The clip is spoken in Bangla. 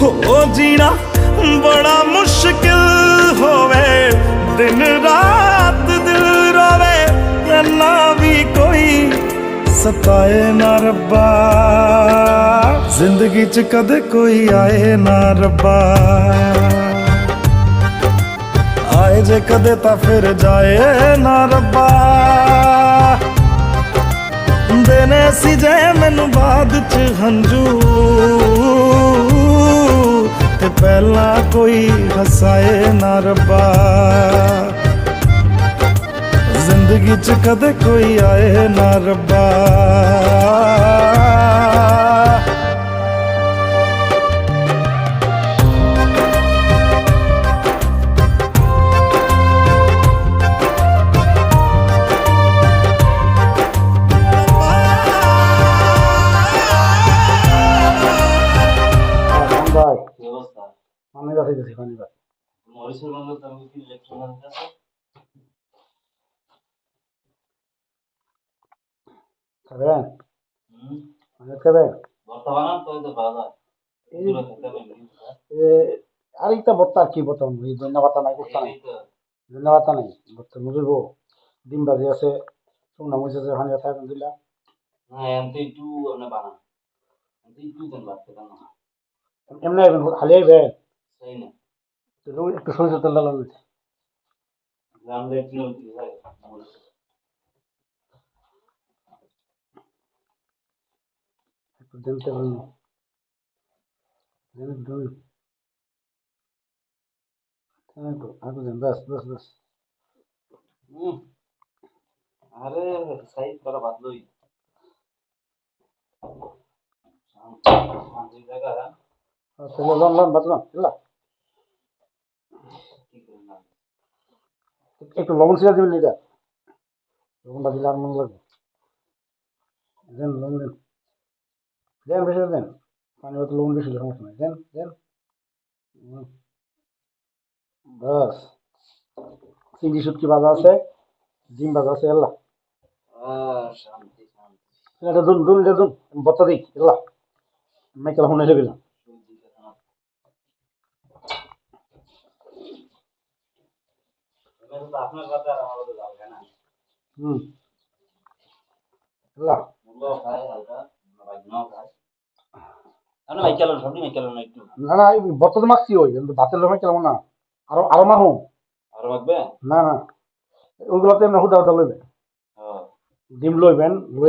हो जीना बड़ा मुश्किल होवे, दिन रात दिल रोवे, ना भी कोई सताए ना रब्बा, जिंदगी च कदे कोई आए ना रब्बा, आए जे कदे ता फिर जाए ना रब्बा, देने सी जे मैनू बाद च हंजू, ते पहला कोई हसाए ना रब्बा, जिंदगी च कदे कोई आए ना रब्बा। ভাই কি অবস্থা? পানি বাঁচাইতেছি পানি বাঁচাই মরিচের গন্ধ তো আমি কি ইলেকট্রিক আছে? খাবেন হুম, পানি খাবেন ভর্তা বানান তো এই তো বাজার এই দূরে খেতে হবে আর একটা ভর্তা আর কি ভর্তা এই ধন্যবাদ নাই করতে নাই এই তো ধন্যবাদ নাই ভর্তা মুজিব ডিম ভাজি আছে শুকনা মরিচ আছে পানি বাঁচাই দিলাম না এমনি একটু আপনি বানান এমনি একটু দেন ভাত খেতে না এমনি আইবেন খালি আইবেন সেই না একটু সরিষার তেল ডালান আমরা একটু কি হয় একটু দেন তেল দেন একটু একটু একটু দেন ব্যাস ব্যাস ব্যাস হুম আরে সাইড করা বাদ লই শান্তি জায়গা তেল লন লন বাতলাম এলা কি করেন না একটু লবণ ছিঁড়া দিবেন এটা লবণটা দিলে আর মনে লাগবে দেন লবণ দেন দেন বেশি দেন পানি হয়তো লবণ বেশি সমস্যা নেই দেন দেন বাস চিংড়ি শুটকি ভাজা আছে ডিম ভাজা আছে এলা শান্তি শান্তি এটা দুন দুন এটা দুন বত্তা দিই এলা মেকেলা হুনে লেগে না সবজি খানা এবারে তো আপনার কথা আর আমার কথা যাবে না হুম এলা মুলো খায় হালকা ভাই নাও খায় না ভাই চলো সবজি ভাই চলো না একটু না না এই বত্তা তো মাখছি ওই কিন্তু ভাতের সময় কেমন না আরো আরো মাহু আর মাখবে না না ওইগুলোতে এমনি হুদা হুদা লইবেন হ্যাঁ ডিম লইবেন লই